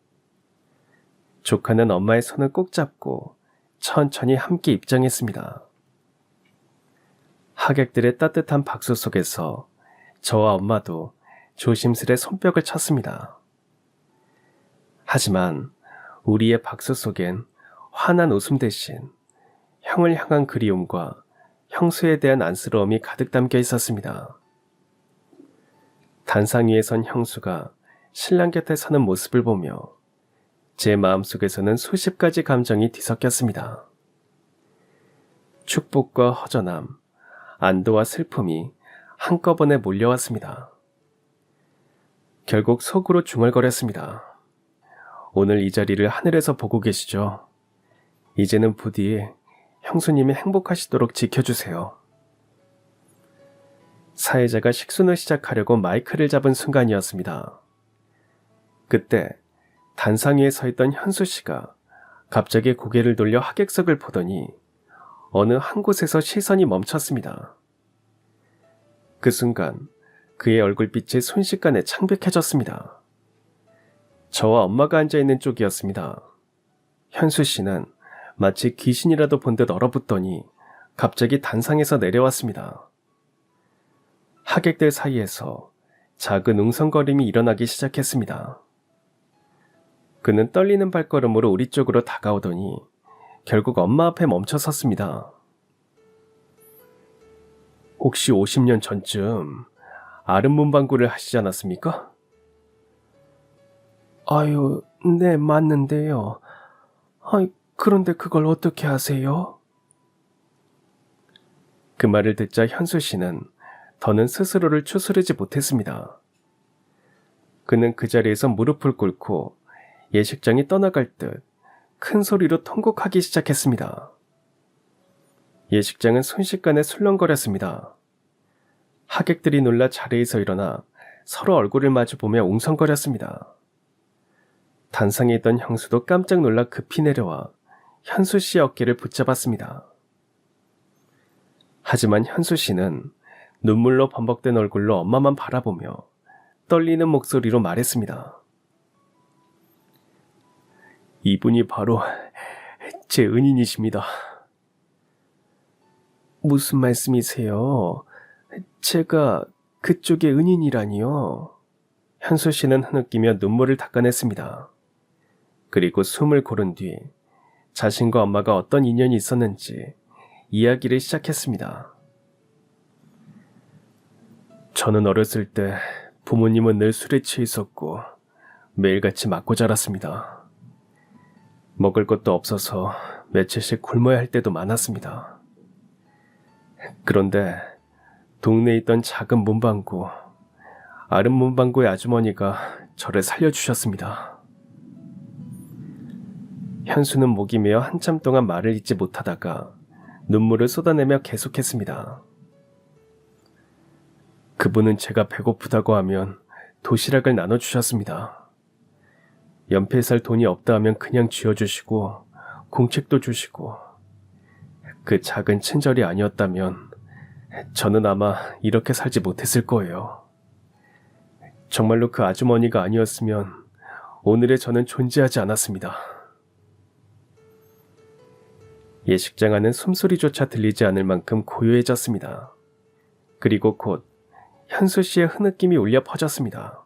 조카는 엄마의 손을 꼭 잡고 천천히 함께 입장했습니다. 하객들의 따뜻한 박수 속에서 저와 엄마도 조심스레 손뼉을 쳤습니다. 하지만 우리의 박수 속엔 환한 웃음 대신 형을 향한 그리움과 형수에 대한 안쓰러움이 가득 담겨 있었습니다. 단상 위에 선 형수가 신랑 곁에 서는 모습을 보며 제 마음속에서는 수십 가지 감정이 뒤섞였습니다. 축복과 허전함, 안도와 슬픔이 한꺼번에 몰려왔습니다. 결국 속으로 중얼거렸습니다. 오늘 이 자리를 하늘에서 보고 계시죠? 이제는 부디 형수님이 행복하시도록 지켜주세요. 사회자가 식순을 시작하려고 마이크를 잡은 순간이었습니다. 그때 단상 위에 서 있던 현수 씨가 갑자기 고개를 돌려 하객석을 보더니 어느 한 곳에서 시선이 멈췄습니다. 그 순간 그의 얼굴빛이 순식간에 창백해졌습니다. 저와 엄마가 앉아있는 쪽이었습니다. 현수 씨는 마치 귀신이라도 본 듯 얼어붙더니 갑자기 단상에서 내려왔습니다. 하객들 사이에서 작은 웅성거림이 일어나기 시작했습니다. 그는 떨리는 발걸음으로 우리 쪽으로 다가오더니 결국 엄마 앞에 멈춰 섰습니다. 혹시 50년 전쯤 아름문방구를 하시지 않았습니까? 아유, 네, 맞는데요. 그런데 그걸 어떻게 아세요? 그 말을 듣자 현수 씨는 더는 스스로를 추스르지 못했습니다. 그는 그 자리에서 무릎을 꿇고 예식장이 떠나갈 듯 큰 소리로 통곡하기 시작했습니다. 예식장은 순식간에 술렁거렸습니다. 하객들이 놀라 자리에서 일어나 서로 얼굴을 마주보며 웅성거렸습니다. 단상에 있던 형수도 깜짝 놀라 급히 내려와 현수 씨의 어깨를 붙잡았습니다. 하지만 현수 씨는 눈물로 범벅된 얼굴로 엄마만 바라보며 떨리는 목소리로 말했습니다. 이분이 바로 제 은인이십니다. 무슨 말씀이세요? 제가 그쪽의 은인이라니요? 현수 씨는 흐느끼며 눈물을 닦아냈습니다. 그리고 숨을 고른 뒤 자신과 엄마가 어떤 인연이 있었는지 이야기를 시작했습니다. 저는 어렸을 때 부모님은 늘 술에 취해 있었고 매일같이 맞고 자랐습니다. 먹을 것도 없어서 며칠씩 굶어야 할 때도 많았습니다. 그런데 동네에 있던 작은 문방구, 아름문방구의 아주머니가 저를 살려주셨습니다. 현수는 목이 메어 한참 동안 말을 잇지 못하다가 눈물을 쏟아내며 계속했습니다. 그분은 제가 배고프다고 하면 도시락을 나눠주셨습니다. 연필 살 돈이 없다 하면 그냥 쥐어주시고 공책도 주시고, 그 작은 친절이 아니었다면 저는 아마 이렇게 살지 못했을 거예요. 정말로 그 아주머니가 아니었으면 오늘의 저는 존재하지 않았습니다. 예식장 안은 숨소리조차 들리지 않을 만큼 고요해졌습니다. 그리고 곧 현수 씨의 흐느낌이 울려 퍼졌습니다.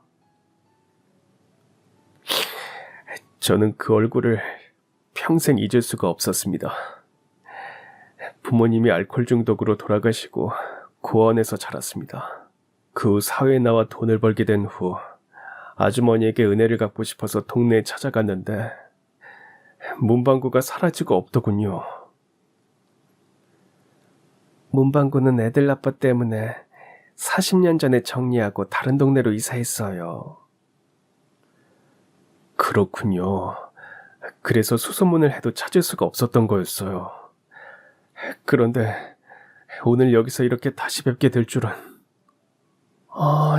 저는 그 얼굴을 평생 잊을 수가 없었습니다. 부모님이 알코올 중독으로 돌아가시고 고아원에서 자랐습니다. 그 후 사회에 나와 돈을 벌게 된 후 아주머니에게 은혜를 갚고 싶어서 동네에 찾아갔는데 문방구가 사라지고 없더군요. 문방구는 애들 아빠 때문에 40년 전에 정리하고 다른 동네로 이사했어요. 그렇군요. 그래서 수소문을 해도 찾을 수가 없었던 거였어요. 그런데 오늘 여기서 이렇게 다시 뵙게 될 줄은.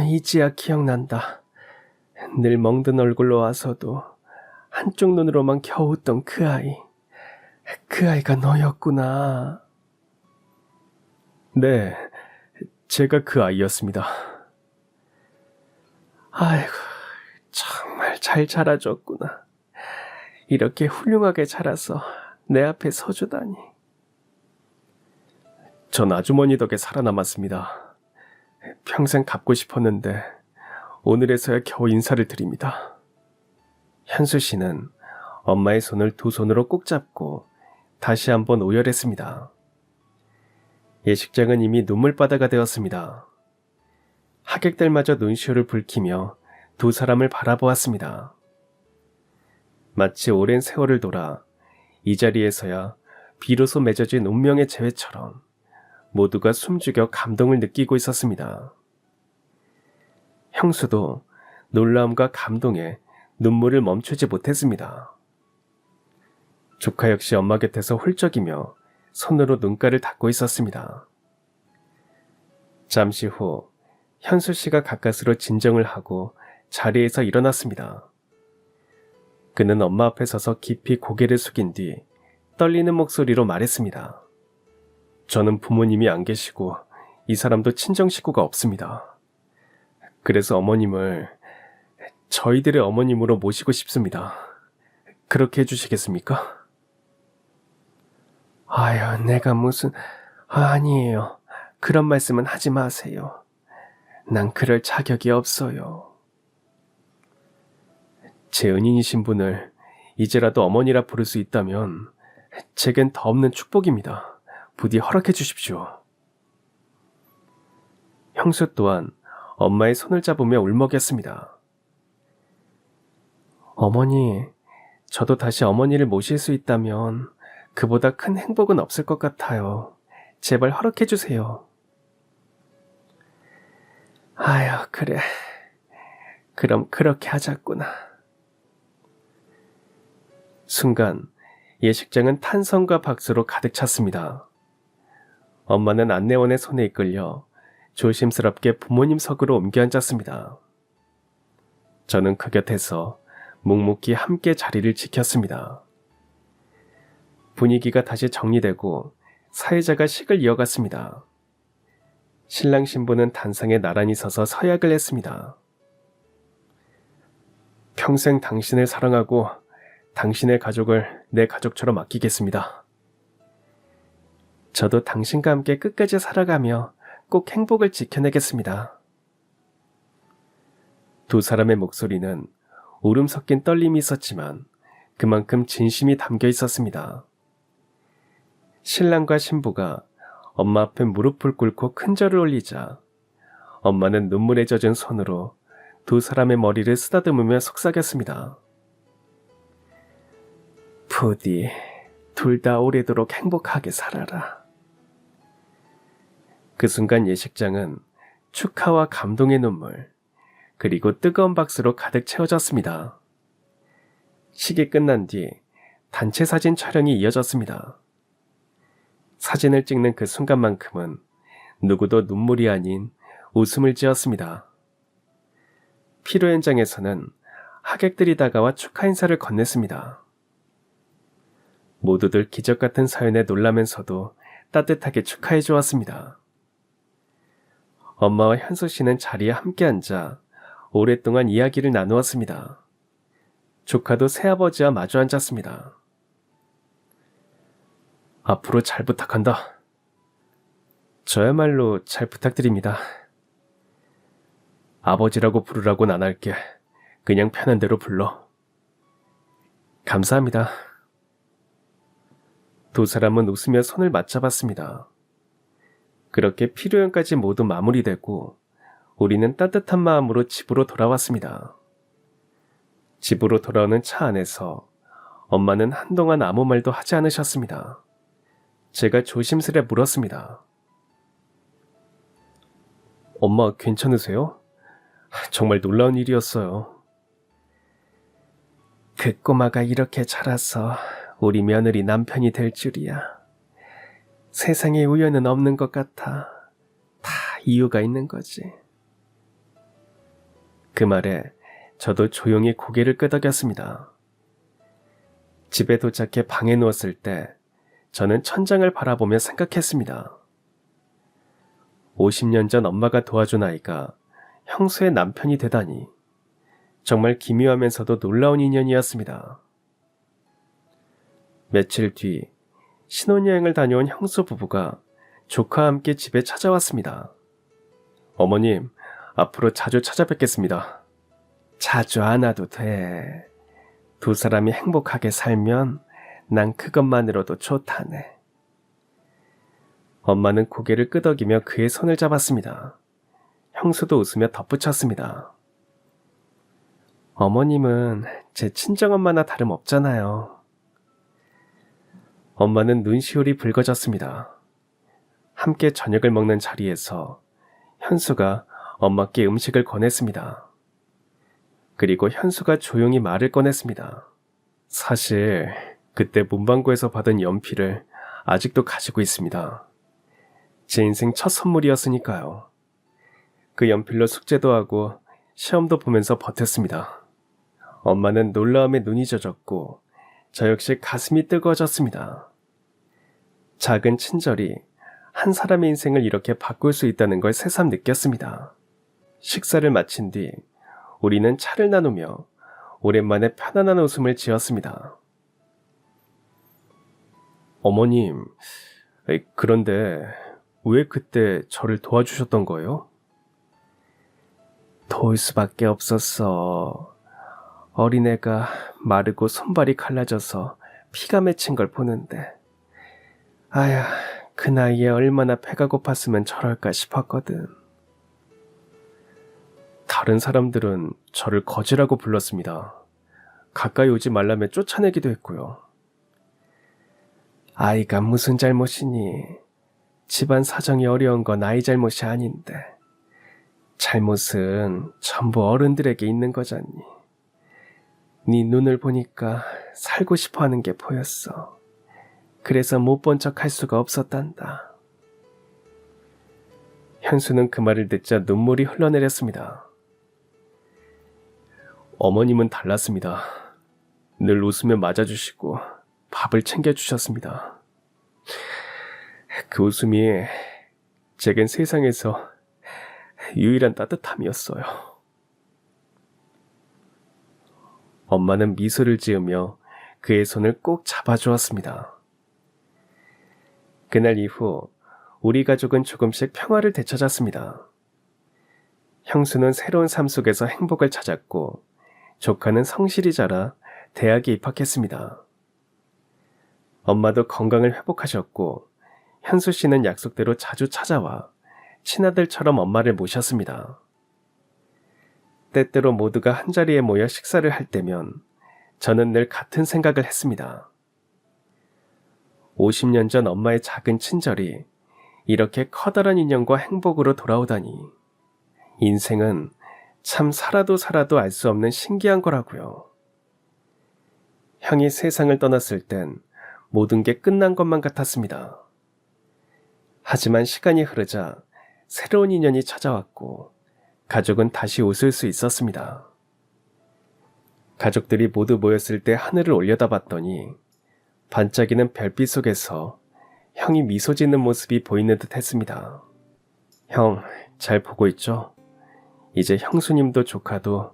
이제야 기억난다. 늘 멍든 얼굴로 와서도 한쪽 눈으로만 겨우 웃던 그 아이. 그 아이가 너였구나. 네, 제가 그 아이였습니다. 아이고, 정말 잘 자라줬구나. 이렇게 훌륭하게 자라서 내 앞에 서주다니. 전 아주머니 덕에 살아남았습니다. 평생 갚고 싶었는데 오늘에서야 겨우 인사를 드립니다. 현수 씨는 엄마의 손을 두 손으로 꼭 잡고 다시 한번 오열했습니다. 예식장은 이미 눈물바다가 되었습니다. 하객들마저 눈시울을 붉히며 두 사람을 바라보았습니다. 마치 오랜 세월을 돌아 이 자리에서야 비로소 맺어진 운명의 재회처럼 모두가 숨죽여 감동을 느끼고 있었습니다. 형수도 놀라움과 감동에 눈물을 멈추지 못했습니다. 조카 역시 엄마 곁에서 훌쩍이며 손으로 눈가를 닦고 있었습니다. 잠시 후 현수 씨가 가까스로 진정을 하고 자리에서 일어났습니다. 그는 엄마 앞에 서서 깊이 고개를 숙인 뒤 떨리는 목소리로 말했습니다. 저는 부모님이 안 계시고 이 사람도 친정 식구가 없습니다. 그래서 어머님을 저희들의 어머님으로 모시고 싶습니다. 그렇게 해주시겠습니까? 아유, 내가 무슨... 아니에요. 그런 말씀은 하지 마세요. 난 그럴 자격이 없어요. 제 은인이신 분을 이제라도 어머니라 부를 수 있다면 제겐 더 없는 축복입니다. 부디 허락해 주십시오. 형수 또한 엄마의 손을 잡으며 울먹였습니다. 어머니, 저도 다시 어머니를 모실 수 있다면 그보다 큰 행복은 없을 것 같아요. 제발 허락해 주세요. 아휴, 그래. 그럼 그렇게 하자꾸나. 순간 예식장은 탄성과 박수로 가득 찼습니다. 엄마는 안내원의 손에 이끌려 조심스럽게 부모님 석으로 옮겨 앉았습니다. 저는 그 곁에서 묵묵히 함께 자리를 지켰습니다. 분위기가 다시 정리되고 사회자가 식을 이어갔습니다. 신랑 신부는 단상에 나란히 서서 서약을 했습니다. 평생 당신을 사랑하고 당신의 가족을 내 가족처럼 아끼겠습니다. 저도 당신과 함께 끝까지 살아가며 꼭 행복을 지켜내겠습니다. 두 사람의 목소리는 울음 섞인 떨림이 있었지만 그만큼 진심이 담겨 있었습니다. 신랑과 신부가 엄마 앞에 무릎을 꿇고 큰 절을 올리자 엄마는 눈물에 젖은 손으로 두 사람의 머리를 쓰다듬으며 속삭였습니다. 부디 둘 다 오래도록 행복하게 살아라. 그 순간 예식장은 축하와 감동의 눈물, 그리고 뜨거운 박수로 가득 채워졌습니다. 식이 끝난 뒤 단체 사진 촬영이 이어졌습니다. 사진을 찍는 그 순간만큼은 누구도 눈물이 아닌 웃음을 지었습니다. 피로 현장에서는 하객들이 다가와 축하 인사를 건넸습니다. 모두들 기적 같은 사연에 놀라면서도 따뜻하게 축하해 주었습니다. 엄마와 현수 씨는 자리에 함께 앉아 오랫동안 이야기를 나누었습니다. 조카도 새아버지와 마주 앉았습니다. 앞으로 잘 부탁한다. 저야말로 잘 부탁드립니다. 아버지라고 부르라고는 안 할게. 그냥 편한 대로 불러. 감사합니다. 두 사람은 웃으며 손을 맞잡았습니다. 그렇게 피로연까지 모두 마무리되고 우리는 따뜻한 마음으로 집으로 돌아왔습니다. 집으로 돌아오는 차 안에서 엄마는 한동안 아무 말도 하지 않으셨습니다. 제가 조심스레 물었습니다. 엄마 괜찮으세요? 정말 놀라운 일이었어요. 그 꼬마가 이렇게 자라서 우리 며느리 남편이 될 줄이야. 세상에 우연은 없는 것 같아. 다 이유가 있는 거지. 그 말에 저도 조용히 고개를 끄덕였습니다. 집에 도착해 방에 누웠을 때 저는 천장을 바라보며 생각했습니다. 50년 전 엄마가 도와준 아이가 형수의 남편이 되다니 정말 기묘하면서도 놀라운 인연이었습니다. 며칠 뒤 신혼여행을 다녀온 형수 부부가 조카와 함께 집에 찾아왔습니다. 어머님, 앞으로 자주 찾아뵙겠습니다. 자주 안 와도 돼. 두 사람이 행복하게 살면 난 그것만으로도 좋다네. 엄마는 고개를 끄덕이며 그의 손을 잡았습니다. 형수도 웃으며 덧붙였습니다. 어머님은 제 친정엄마나 다름없잖아요. 엄마는 눈시울이 붉어졌습니다. 함께 저녁을 먹는 자리에서 현수가 엄마께 음식을 권했습니다. 그리고 현수가 조용히 말을 꺼냈습니다. 사실 그때 문방구에서 받은 연필을 아직도 가지고 있습니다. 제 인생 첫 선물이었으니까요. 그 연필로 숙제도 하고 시험도 보면서 버텼습니다. 엄마는 놀라움에 눈이 젖었고 저 역시 가슴이 뜨거워졌습니다. 작은 친절이 한 사람의 인생을 이렇게 바꿀 수 있다는 걸 새삼 느꼈습니다. 식사를 마친 뒤 우리는 차를 나누며 오랜만에 편안한 웃음을 지었습니다. 어머님, 그런데 왜 그때 저를 도와주셨던 거예요? 도울 수밖에 없었어. 어린애가 마르고 손발이 갈라져서 피가 맺힌 걸 보는데 아야, 그 나이에 얼마나 배가 고팠으면 저럴까 싶었거든. 다른 사람들은 저를 거지라고 불렀습니다. 가까이 오지 말라며 쫓아내기도 했고요. 아이가 무슨 잘못이니? 집안 사정이 어려운 건 아이 잘못이 아닌데 잘못은 전부 어른들에게 있는 거잖니. 네 눈을 보니까 살고 싶어 하는 게 보였어. 그래서 못 본 척 할 수가 없었단다. 현수는 그 말을 듣자 눈물이 흘러내렸습니다. 어머님은 달랐습니다. 늘 웃으며 맞아주시고 밥을 챙겨주셨습니다. 그 웃음이 제겐 세상에서 유일한 따뜻함이었어요. 엄마는 미소를 지으며 그의 손을 꼭 잡아주었습니다. 그날 이후 우리 가족은 조금씩 평화를 되찾았습니다. 형수는 새로운 삶 속에서 행복을 찾았고 조카는 성실히 자라 대학에 입학했습니다. 엄마도 건강을 회복하셨고 현수 씨는 약속대로 자주 찾아와 친아들처럼 엄마를 모셨습니다. 때때로 모두가 한자리에 모여 식사를 할 때면 저는 늘 같은 생각을 했습니다. 50년 전 엄마의 작은 친절이 이렇게 커다란 인연과 행복으로 돌아오다니 인생은 참 살아도 알 수 없는 신기한 거라고요. 형이 세상을 떠났을 땐 모든 게 끝난 것만 같았습니다. 하지만 시간이 흐르자 새로운 인연이 찾아왔고 가족은 다시 웃을 수 있었습니다. 가족들이 모두 모였을 때 하늘을 올려다봤더니 반짝이는 별빛 속에서 형이 미소 짓는 모습이 보이는 듯 했습니다. 형, 잘 보고 있죠? 이제 형수님도 조카도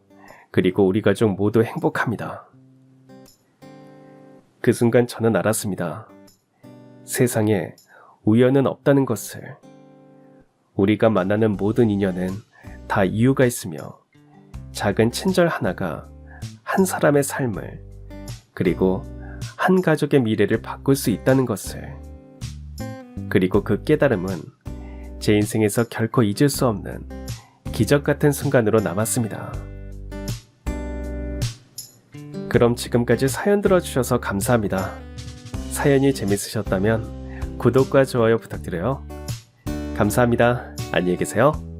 그리고 우리 가족 모두 행복합니다. 그 순간 저는 알았습니다. 세상에 우연은 없다는 것을. 우리가 만나는 모든 인연은 다 이유가 있으며 작은 친절 하나가 한 사람의 삶을 그리고 한 가족의 미래를 바꿀 수 있다는 것을. 그리고 그 깨달음은 제 인생에서 결코 잊을 수 없는 기적 같은 순간으로 남았습니다. 그럼 지금까지 사연 들어주셔서 감사합니다. 사연이 재밌으셨다면 구독과 좋아요 부탁드려요. 감사합니다. 안녕히 계세요.